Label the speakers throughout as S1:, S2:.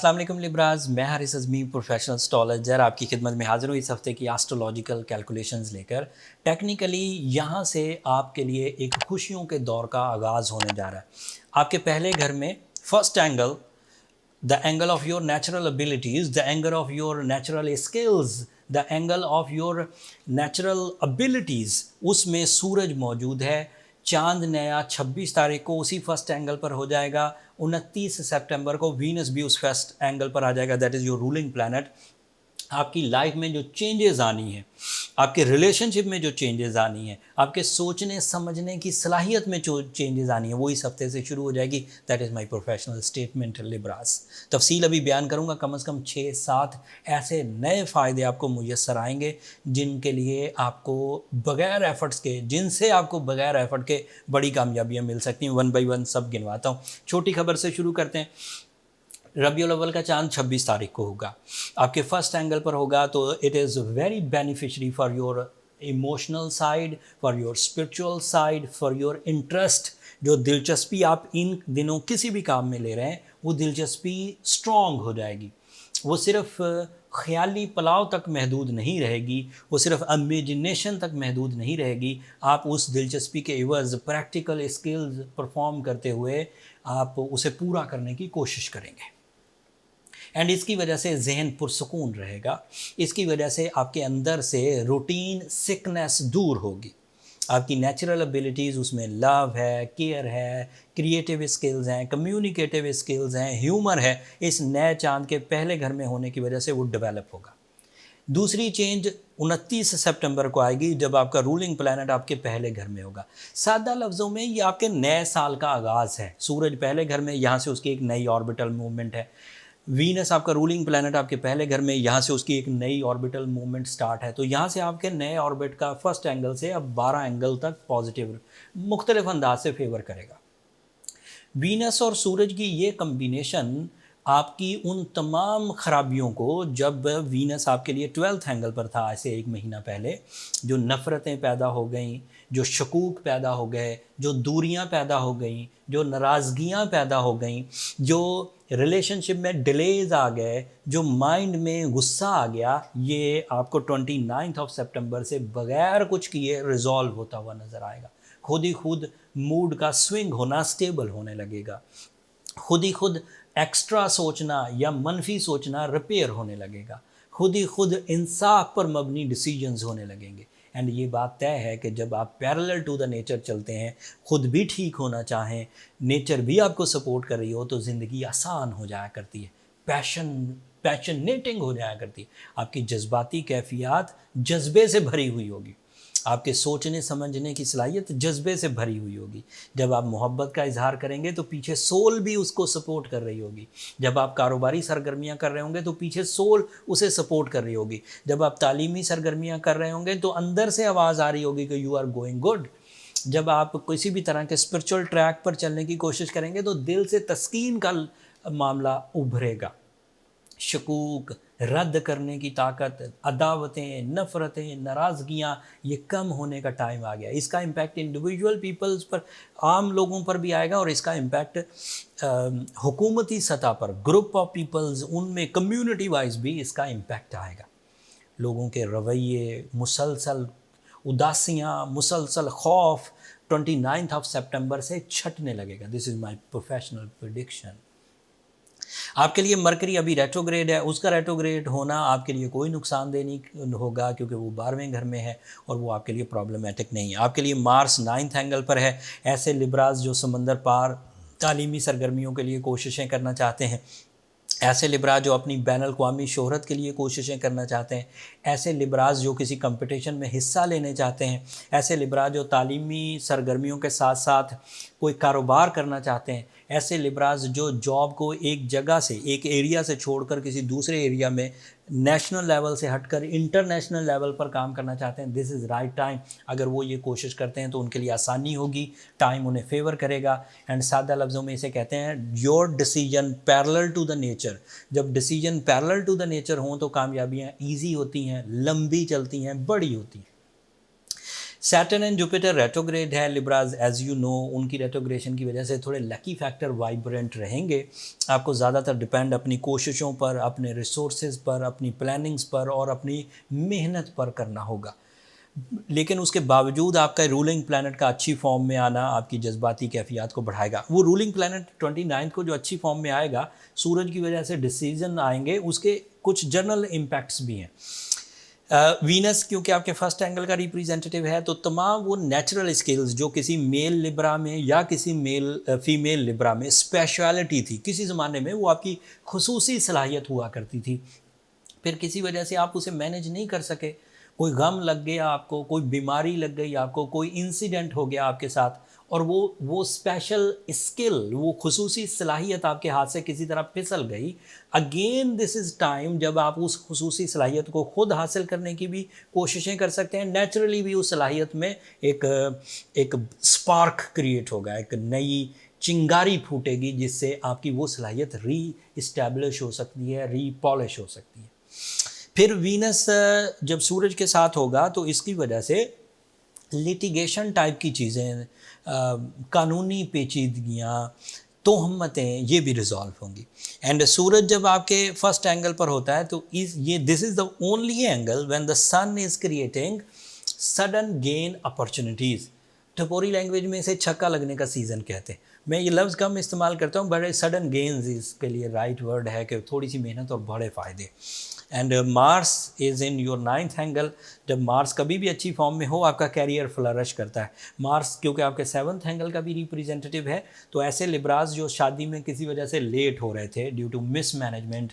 S1: अस्सलाम वालेकुम लिब्राज, मैं हारिस अज़मी प्रोफेशनल एस्ट्रोलॉजर आपकी खिदमत में हाज़िर हूँ इस हफ़्ते की एस्ट्रोलॉजिकल कैलकुलेशंस लेकर। टेक्निकली यहाँ से आपके लिए एक खुशियों के दौर का आगाज़ होने जा रहा है। आपके पहले घर में first angle, the angle of your natural abilities, the angle of your natural skills, the angle of your natural abilities, उसमें सूरज मौजूद है। चांद नया 26 तारीख को उसी फर्स्ट एंगल पर हो जाएगा। 29 सितंबर को वीनस भी उस फर्स्ट एंगल पर आ जाएगा, that is your ruling planet. आपकी लाइफ में जो चेंजेस आनी है, आपके रिलेशनशिप में जो चेंजेस आनी है, आपके सोचने समझने की सलाहियत में जो चेंजेस आनी है, वो इस हफ्ते से शुरू हो जाएगी। That is my professional statement Libras. तफसील अभी बयान करूंगा, कम से कम 6-7 ऐसे नए फ़ायदे आपको मुयस्सर आएंगे जिनके लिए आपको बग़ैर एफर्ट्स के, जिनसे आपको बग़ैर एफर्ट के बड़ी कामयाबियाँ मिल सकती हैं। वन बाई वन सब गिनवाता हूँ। छोटी खबर से शुरू करते हैं। रबीउल अव्वल का चांद 26 तारीख को होगा, आपके फर्स्ट एंगल पर होगा, तो it is very beneficiary for your emotional side, for your spiritual side, for your interest. जो दिलचस्पी आप इन दिनों किसी भी काम में ले रहे हैं, वो दिलचस्पी स्ट्रॉन्ग हो जाएगी। वो सिर्फ ख़याली पलाव तक महदूद नहीं रहेगी, वो सिर्फ इमेजिनेशन तक महदूद नहीं रहेगी। आप उस दिलचस्पी के एवज़ प्रैक्टिकल स्किल्स परफॉर्म करते हुए आप उसे पूरा करने की कोशिश करेंगे। एंड इसकी वजह से जहन पुरसकून रहेगा। इसकी वजह से आपके अंदर से रूटीन सिकनेस दूर होगी। आपकी नेचुरल एबिलिटीज़, उसमें लव है, केयर है, क्रिएटिव स्किल्स हैं, कम्युनिकेटिव स्किल्स हैं, ह्यूमर है, इस नए चांद के पहले घर में होने की वजह से वो डेवलप होगा। दूसरी चेंज 29 सितंबर को आएगी, जब आपका रूलिंग प्लैनेट आपके पहले घर में होगा। सादा लफ्ज़ों में ये आपके नए साल का आगाज़ है। सूरज पहले घर में, यहाँ से उसकी एक नई ऑर्बिटल मूवमेंट है। वीनस आपका रूलिंग प्लैनेट आपके पहले घर में, यहाँ से उसकी एक नई ऑर्बिटल मूवमेंट स्टार्ट है। तो यहाँ से आपके नए ऑर्बिट का फर्स्ट एंगल से अब 12 एंगल तक पॉजिटिव मुख्तलिफ अंदाज से फेवर करेगा। वीनस और सूरज की ये कम्बिनेशन आपकी उन तमाम ख़राबियों को, जब वीनस आपके लिए 12th एंगल पर था ऐसे एक महीना पहले, जो नफ़रतें पैदा हो गई, जो शकूक पैदा हो गए, जो दूरियां पैदा हो गई, जो नाराज़गियाँ पैदा हो गई, जो रिलेशनशिप में डिलेज़ आ गए, जो माइंड में गुस्सा आ गया, ये आपको 29 सितंबर से बग़ैर कुछ किए रिज़ॉल्व होता हुआ नज़र आएगा। खुद ही खुद मूड का स्विंग होना स्टेबल होने लगेगा। खुद ही खुद एक्स्ट्रा सोचना या मनफी सोचना रिपेयर होने लगेगा। खुद ही खुद इंसाफ पर मबनी डिसीजंस होने लगेंगे। एंड ये बात तय है कि जब आप पैरेलल टू द नेचर चलते हैं, खुद भी ठीक होना चाहें, नेचर भी आपको सपोर्ट कर रही हो, तो ज़िंदगी आसान हो जाया करती है, पैशनेटिंग हो जाया करती है। आपकी जज्बाती कैफियत जज्बे से भरी हुई होगी। आपके सोचने समझने की सलाहियत जज्बे से भरी हुई होगी। जब आप मोहब्बत का इजहार करेंगे तो पीछे सोल भी उसको सपोर्ट कर रही होगी। जब आप कारोबारी सरगर्मियां कर रहे होंगे तो पीछे सोल उसे सपोर्ट कर रही होगी। जब आप तालीमी सरगर्मियां कर रहे होंगे तो अंदर से आवाज़ आ रही होगी कि यू आर गोइंग गुड। जब आप किसी भी तरह के स्पिरिचुअल ट्रैक पर चलने की कोशिश करेंगे तो दिल से तस्कीन का मामला उभरेगा। शकूक, रद्द करने की ताकत, अदावतें, नफ़रतें, नाराज़गियाँ, ये कम होने का टाइम आ गया। इसका इम्पैक्ट इंडिविजुअल पीपल्स पर, आम लोगों पर भी आएगा, और इसका इम्पैक्ट हुकूमती सतह पर, ग्रुप ऑफ पीपल्स, उनमें कम्युनिटी वाइज भी इसका इम्पैक्ट आएगा। लोगों के रवैये, मुसलसल उदासियाँ, मुसलसल खौफ 29 सितंबर से छटने लगेगा। This is my professional prediction. आपके लिए मरकरी अभी रेट्रोग्रेड है, उसका रेट्रोग्रेड होना आपके लिए कोई नुकसानदेह नहीं होगा, क्योंकि वो 12वें घर में है और वो आपके लिए प्रॉब्लमेटिक नहीं है। आपके लिए मार्स 9th एंगल पर है। ऐसे लिब्रास जो समंदर पार तालीमी सरगर्मियों के लिए कोशिशें करना चाहते हैं, ऐसे लिब्रास जो अपनी बैन अल-अक़वामी शोहरत के लिए कोशिशें करना चाहते हैं, ऐसे लिब्रास जो किसी कंपटीशन में हिस्सा लेने चाहते हैं, ऐसे लिब्रास जो तालीमी सरगर्मियों के साथ साथ कोई कारोबार करना चाहते हैं, ऐसे लिब्रास जो जॉब को एक जगह से, एक एरिया से छोड़कर किसी दूसरे एरिया में नेशनल लेवल से हटकर इंटरनेशनल लेवल पर काम करना चाहते हैं, दिस इज़ राइट टाइम। अगर वो ये कोशिश करते हैं तो उनके लिए आसानी होगी, टाइम उन्हें फेवर करेगा। एंड सादा लफ्ज़ों में इसे कहते हैं your decision parallel to the nature. जब decision parallel to the nature हों तो कामयाबियाँ ईजी होती हैं, लंबी चलती हैं, बड़ी होती हैं। सैटर्न एंड जुपिटर रेट्रोग्रेड है लिब्राज, एज यू नो उनकी रेट्रोग्रेशन की वजह से थोड़े लकी फैक्टर वाइब्रेंट रहेंगे। आपको ज़्यादातर डिपेंड अपनी कोशिशों पर, अपने रिसोर्सेज पर, अपनी प्लानिंग्स पर और अपनी मेहनत पर करना होगा। लेकिन उसके बावजूद आपका रूलिंग प्लैनेट का अच्छी फॉर्म में आना आपकी जज्बाती कैफियत को बढ़ाएगा। वो रूलिंग प्लैनेट 29 को जो अच्छी फॉर्म में आएगा, सूरज की वजह से डिसीजन आएंगे, उसके कुछ जनरल इम्पैक्ट्स भी हैं। वीनस क्योंकि आपके फर्स्ट एंगल का रिप्रेजेंटेटिव है, तो तमाम वो नेचुरल स्किल्स जो किसी मेल लिब्रा में या किसी फीमेल लिब्रा में स्पेशलिटी थी किसी ज़माने में, वो आपकी खुसूसी सलाहियत हुआ करती थी, फिर किसी वजह से आप उसे मैनेज नहीं कर सके, कोई गम लग गया आपको, कोई बीमारी लग गई आपको, कोई इंसिडेंट हो गया आपके साथ, और वो स्पेशल स्किल, वो खुसूसी सलाहियत आपके हाथ से किसी तरह फिसल गई। अगेन दिस इज़ टाइम जब आप उस खुसूसी सलाहियत को खुद हासिल करने की भी कोशिशें कर सकते हैं। नेचुरली भी उस सलाहियत में एक स्पार्क क्रिएट होगा, एक नई चिंगारी फूटेगी जिससे आपकी वो सलाहियत री इस्टेब्लिश हो सकती है, री पॉलिश हो सकती है। फिर वीनस जब सूरज के साथ होगा तो इसकी वजह से लिटिगेशन टाइप की चीज़ें, कानूनी पेचीदगियाँ, तोहमतें, ये भी रिजॉल्व होंगी। एंड सूरज जब आपके फर्स्ट एंगल पर होता है तो this is the only angle when the sun is creating sudden gain opportunities. टपोरी लैंग्वेज में इसे छक्का लगने का सीज़न कहते हैं। मैं ये लफ्ज़ कम इस्तेमाल करता हूँ, बड़े सडन गेन्स इसके लिए राइट वर्ड है कि थोड़ी सी मेहनत और बड़े फ़ायदे। And Mars is in your 9th angle. जब मार्स कभी भी अच्छी फॉर्म में हो आपका कैरियर फ्लरिश करता है। मार्स क्योंकि आपके 7th एंगल का भी रिप्रेजेंटेटिव है, तो ऐसे लिब्रास जो शादी में किसी वजह से लेट हो रहे थे due to mismanagement,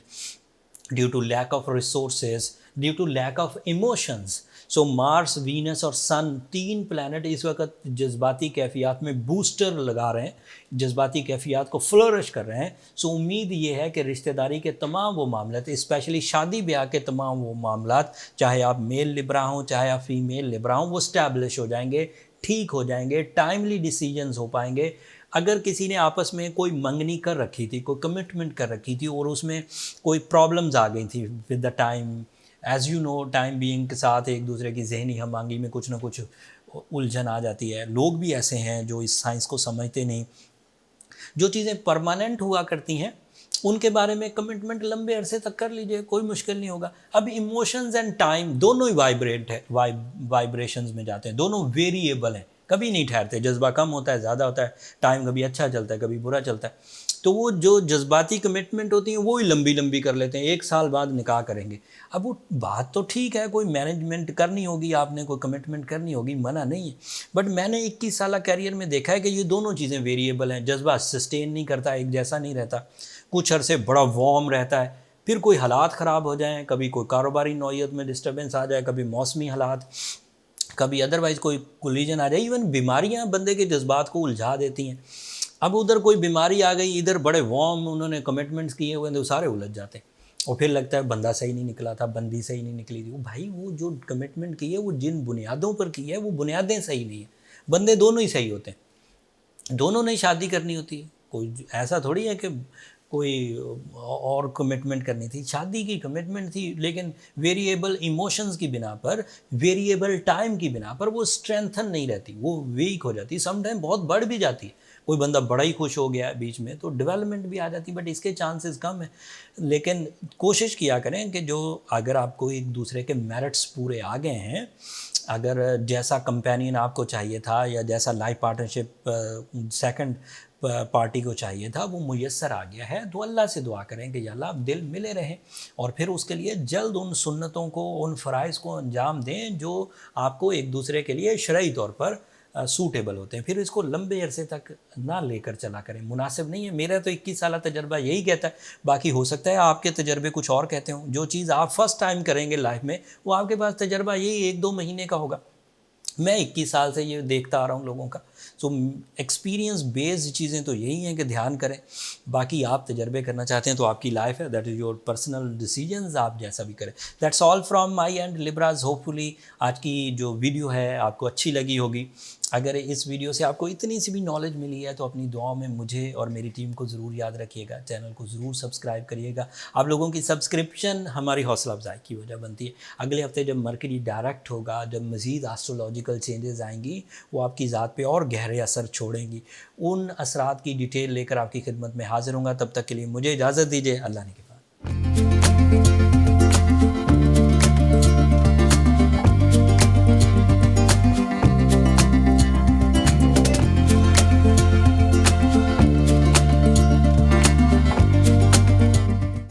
S1: due to lack of resources, due to lack of emotions, so Mars, Venus और सन, 3 प्लैनेट इस वक्त जज्बाती कैफियत में बूस्टर लगा रहे हैं, जज्बाती कैफियत को फ्लरिश कर रहे हैं। सो उम्मीद ये है कि रिश्तेदारी के तमाम वो मामलात, स्पेशली शादी ब्याह के तमाम वो मामलात, चाहे आप मेल लिब्रा हों चाहे आप फीमेल लिब्रा हों, वो स्टैब्लिश हो जाएंगे, ठीक हो जाएंगे, टाइमली डिसीजंस हो पाएंगे। अगर किसी ने आपस में कोई मंगनी कर रखी थी, कोई कमिटमेंट कर रखी थी और उसमें कोई प्रॉब्लम्स आ गई थी with the time, as you know time being के साथ एक दूसरे की जहनी हमआंगी में कुछ ना कुछ उलझन आ जाती है। लोग भी ऐसे हैं जो इस साइंस को समझते नहीं। जो चीज़ें परमानेंट हुआ करती हैं उनके बारे में कमिटमेंट लंबे अरसे तक कर लीजिए, कोई मुश्किल नहीं होगा। अब इमोशंस एंड टाइम दोनों ही वाइब्रेट है, वाइब्रेशंस में जाते हैं, दोनों वेरिएबल हैं, कभी नहीं ठहरते। जज्बा कम होता है, ज़्यादा होता है, टाइम कभी अच्छा चलता है, कभी बुरा चलता है। तो वो जो जज्बाती कमिटमेंट होती हैं वो ही लंबी लंबी कर लेते हैं, 1 साल बाद निकाह करेंगे। अब वो बात तो ठीक है, कोई मैनेजमेंट करनी होगी, आपने कोई कमिटमेंट करनी होगी, मना नहीं है, बट मैंने 21 साल कैरियर में देखा है कि ये दोनों चीज़ें वेरिएबल हैं। जज्बा सस्टेन नहीं करता, एक जैसा नहीं रहता, कुछ अरसे बड़ा वार्म रहता है, फिर कोई हालात ख़राब हो जाएँ, कभी कोई कारोबारी नौयत में डिस्टर्बेंस आ जाए, कभी मौसमी हालात, कभी अदरवाइज़ कोई कोलिजन आ जाए। इवन बीमारियां बंदे के जज्बात को उलझा देती हैं। अब उधर कोई बीमारी आ गई, इधर बड़े वार्म उन्होंने कमिटमेंट्स किए हुए तो सारे उलझ जाते हैं, और फिर लगता है बंदा सही नहीं निकला था, बंदी सही नहीं निकली थी। वो भाई वो जो कमिटमेंट की है वो जिन बुनियादों पर की है वो बुनियादें सही नहीं है। बंदे दोनों ही सही होते हैं, दोनों ने शादी करनी होती है, कोई ऐसा थोड़ी है कि कोई और कमिटमेंट करनी थी, शादी की कमिटमेंट थी, लेकिन वेरिएबल इमोशंस की बिना पर, वेरिएबल टाइम की बिना पर वो स्ट्रेंथन नहीं रहती, वो वीक हो जाती, सम टाइम बहुत बढ़ भी जाती है। कोई बंदा बड़ा ही खुश हो गया बीच में तो डेवलपमेंट भी आ जाती, बट इसके चांसेस कम है। लेकिन कोशिश किया करें कि जो अगर आपको एक दूसरे के मेरिट्स पूरे आ गए हैं, अगर जैसा कंपेनियन आपको चाहिए था या जैसा लाइफ पार्टनरशिप सेकंड पार्टी को चाहिए था वो मुयस्सर आ गया है, तो अल्लाह से दुआ करें कि या अल्लाह दिल मिले रहें, और फिर उसके लिए जल्द उन सुन्नतों को, उन फ़राइज़ को अंजाम दें जो आपको एक दूसरे के लिए शरई तौर पर सूटेबल होते हैं। फिर इसको लंबे अरसे तक ना लेकर चला करें, मुनासिब नहीं है। मेरा तो 21 साल तजर्बा यही कहता है, बाकी हो सकता है आपके तजर्बे कुछ और कहते हों। जो चीज़ आप फर्स्ट टाइम करेंगे लाइफ में वो आपके पास तजर्बा यही 1-2 महीने का होगा। मैं 21 साल से ये देखता आ रहा हूँ लोगों का। सो एक्सपीरियंस बेस्ड चीज़ें तो यही हैं कि ध्यान करें। बाकी आप तजर्बे करना चाहते हैं तो आपकी लाइफ है, that is your personal decisions, आप जैसा भी करें। That's all from my and लिब्राज। Hopefully आज की जो वीडियो है आपको अच्छी लगी होगी। اگر اس ویڈیو سے آپ کو اتنی سی بھی نالج ملی ہے تو اپنی دعاؤں میں مجھے اور میری ٹیم کو ضرور یاد رکھیے گا، چینل کو ضرور سبسکرائب کریے گا۔ آپ لوگوں کی سبسکرپشن ہماری حوصلہ افزائی کی وجہ بنتی ہے۔ اگلے ہفتے جب مرکری ڈائریکٹ ہوگا، جب مزید ایسٹرولوجیکل چینجز آئیں گی، وہ آپ کی ذات پہ اور گہرے اثر چھوڑیں گی۔ ان اثرات کی ڈیٹیل لے کر آپ کی خدمت میں حاضر ہوں گا۔ تب تک کے لیے مجھے اجازت دیجیے۔ اللہ نے